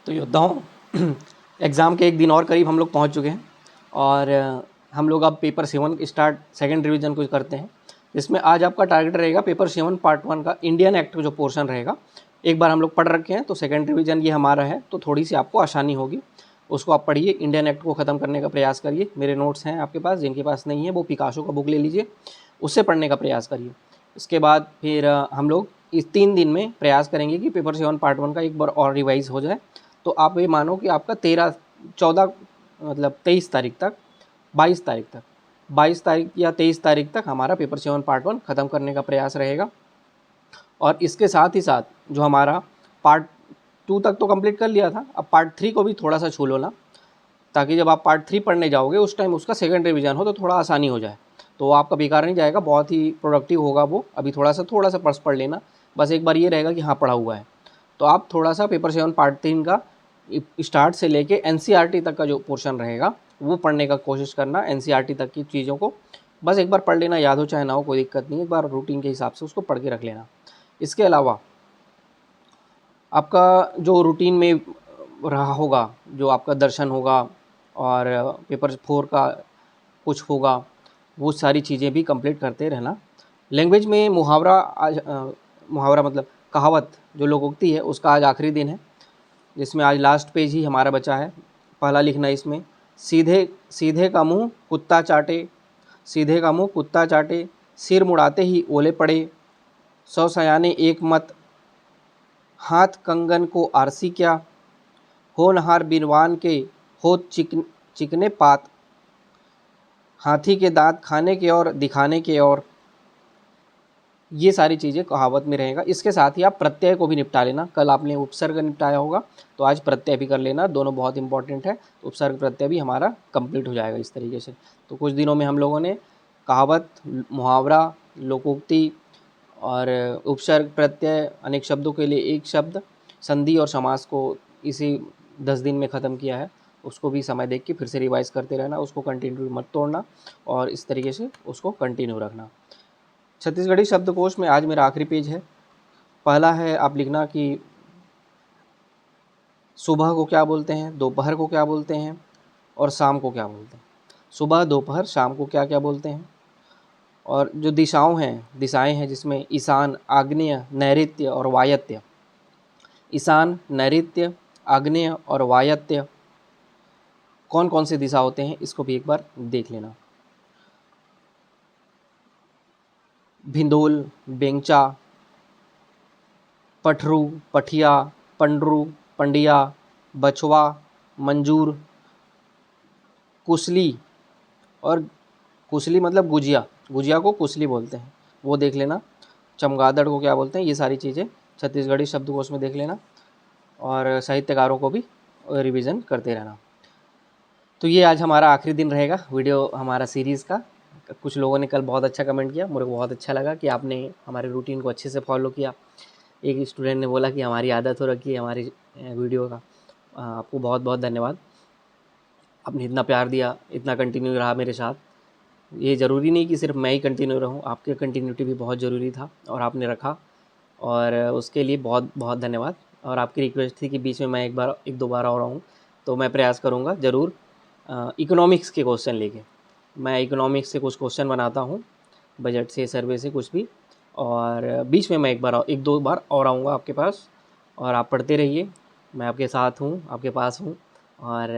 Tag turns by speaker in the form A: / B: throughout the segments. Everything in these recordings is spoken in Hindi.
A: तो योद्धाओं एग्ज़ाम के एक दिन और करीब हम लोग पहुंच चुके हैं और हम लोग अब पेपर 7 स्टार्ट सेकंड रिवीजन को करते हैं। इसमें आज आपका टारगेट रहेगा पेपर 7 पार्ट 1 का इंडियन एक्ट का जो पोर्शन रहेगा, एक बार हम लोग पढ़ रखे हैं तो सेकंड रिवीजन ये हमारा है, तो थोड़ी सी आपको आसानी होगी। उसको आप पढ़िए, इंडियन एक्ट को ख़त्म करने का प्रयास करिए। मेरे नोट्स हैं आपके पास, जिनके पास नहीं है वो पिकासो का बुक ले लीजिए, उससे पढ़ने का प्रयास करिए। इसके बाद फिर हम लोग इस 3 दिन में प्रयास करेंगे कि पेपर 7 पार्ट 1 का एक बार और रिवाइज़ हो जाए। तो आप ये मानो कि आपका 13-14 मतलब 23 तारीख तक, 22 तारीख तक, 22 तारीख या 23 तारीख तक हमारा पेपर 7 पार्ट 1 ख़त्म करने का प्रयास रहेगा। और इसके साथ ही साथ जो हमारा पार्ट 2 तक तो कंप्लीट कर लिया था, अब पार्ट 3 को भी थोड़ा सा छू लो ना, ताकि जब आप पार्ट 3 पढ़ने जाओगे उस टाइम उसका सेकंड रिवीजन हो तो थोड़ा आसानी हो जाए, तो वो आपका बेकार नहीं जाएगा, बहुत ही प्रोडक्टिव होगा वो। अभी थोड़ा सा पढ़ लेना, बस एक बार ये रहेगा कि हाँ पढ़ा हुआ है। तो आप थोड़ा सा पेपर 7 पार्ट 3 का स्टार्ट से लेके एनसीईआरटी तक का जो पोर्शन रहेगा वो पढ़ने का कोशिश करना। एनसीईआरटी तक की चीज़ों को बस एक बार पढ़ लेना, याद हो चाहे ना हो कोई दिक्कत नहीं, एक बार रूटीन के हिसाब से उसको पढ़ के रख लेना। इसके अलावा आपका जो रूटीन में रहा होगा, जो आपका दर्शन होगा और पेपर 4 का कुछ होगा, वो सारी चीज़ें भी कंप्लीट करते रहना। लैंग्वेज में मुहावरा आज मुहावरा मतलब कहावत जो लोकोक्ति है उसका आज आखिरी दिन है, जिसमें आज लास्ट पेज ही हमारा बचा है। पहला लिखना इसमें, सीधे सीधे का मुंह कुत्ता चाटे, सीधे का मुंह कुत्ता चाटे, सिर मुड़ाते ही ओले पड़े, 100 सयाने एक मत, हाथ कंगन को आरसी क्या, होनहार बिरवान के हो चिकने पात, हाथी के दांत खाने के और दिखाने के और। ये सारी चीज़ें कहावत में रहेगा। इसके साथ ही आप प्रत्यय को भी निपटा लेना। कल आपने उपसर्ग निपटाया होगा तो आज प्रत्यय भी कर लेना, दोनों बहुत इंपॉर्टेंट है। तो उपसर्ग प्रत्यय भी हमारा कंप्लीट हो जाएगा इस तरीके से। तो कुछ दिनों में हम लोगों ने कहावत, मुहावरा, लोकोक्ति और उपसर्ग प्रत्यय, अनेक शब्दों के लिए एक शब्द, संधि और समास को इसी 10 दिन में ख़त्म किया है। उसको भी समय देख के फिर से रिवाइज करते रहना, उसको कंटिन्यू मत तोड़ना और इस तरीके से उसको कंटिन्यू रखना। छत्तीसगढ़ी शब्दकोश में आज मेरा आखिरी पेज है। पहला है, आप लिखना कि सुबह को क्या बोलते हैं, दोपहर को क्या बोलते हैं और शाम को क्या बोलते हैं। सुबह, दोपहर, शाम को क्या क्या बोलते हैं। और जो दिशाएं हैं जिसमें ईशान, आग्नेय, नैऋत्य और वायव्य। ईशान, नैऋत्य, आग्नेय और वायव्य कौन कौन से दिशा होते हैं, इसको भी एक बार देख लेना। भिंदोल, बेंचा, पठरू, पठिया, पंडरू, पंडिया, बछवा, मंजूर, कुसली और कुसली मतलब गुजिया, गुजिया को कुसली बोलते हैं, वो देख लेना। चमगादड़ को क्या बोलते हैं, ये सारी चीज़ें छत्तीसगढ़ी शब्दकोश में देख लेना और साहित्यकारों को भी रिवीजन करते रहना। तो ये आज हमारा आखिरी दिन रहेगा वीडियो हमारा सीरीज़ का। कुछ लोगों ने कल बहुत अच्छा कमेंट किया, मुझे बहुत अच्छा लगा कि आपने हमारे रूटीन को अच्छे से फॉलो किया। एक स्टूडेंट ने बोला कि हमारी आदत हो रखी है हमारी वीडियो का। आपको बहुत बहुत धन्यवाद, आपने इतना प्यार दिया, इतना कंटिन्यू रहा मेरे साथ। ये ज़रूरी नहीं कि सिर्फ मैं ही कंटिन्यू रहूँ, आपके कंटिन्यूटी भी बहुत ज़रूरी था और आपने रखा, और उसके लिए बहुत बहुत धन्यवाद। और आपकी रिक्वेस्ट थी कि बीच में मैं एक दो बार और आऊँ, तो मैं प्रयास करूँगा ज़रूर। इकोनॉमिक्स के क्वेश्चन लेके मैं इकोनॉमिक्स से कुछ क्वेश्चन बनाता हूँ, बजट से, सर्वे से, कुछ भी, और बीच में मैं एक दो बार और आऊँगा आपके पास, और आप पढ़ते रहिए। मैं आपके साथ हूँ, आपके पास हूँ, और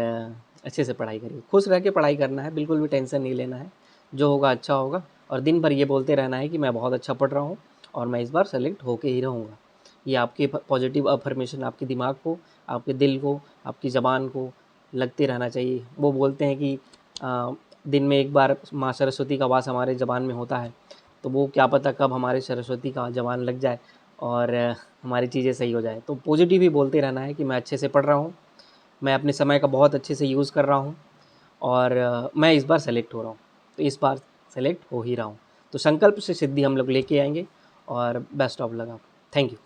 A: अच्छे से पढ़ाई करिए। खुश रह के पढ़ाई करना है, बिल्कुल भी टेंशन नहीं लेना है, जो होगा अच्छा होगा। और दिन भर ये बोलते रहना है कि मैं बहुत अच्छा पढ़ रहा हूँ और मैं इस बार सेलेक्ट होके ही रहूँगा। ये आपके पॉजिटिव अफर्मेशन आपके दिमाग को, आपके दिल को, आपकी ज़बान को लगते रहना चाहिए। वो बोलते हैं कि दिन में एक बार माँ सरस्वती का वास हमारे ज़बान में होता है, तो वो क्या पता कब हमारे सरस्वती का ज़बान लग जाए और हमारी चीज़ें सही हो जाए। तो पॉजिटिव ही बोलते रहना है कि मैं अच्छे से पढ़ रहा हूँ, मैं अपने समय का बहुत अच्छे से यूज़ कर रहा हूँ और मैं इस बार सेलेक्ट हो रहा हूँ, तो इस बार सेलेक्ट हो ही रहा हूँ। तो संकल्प से सिद्धि हम लोग लेके आएंगे, और बेस्ट ऑफ लक आप। Thank you.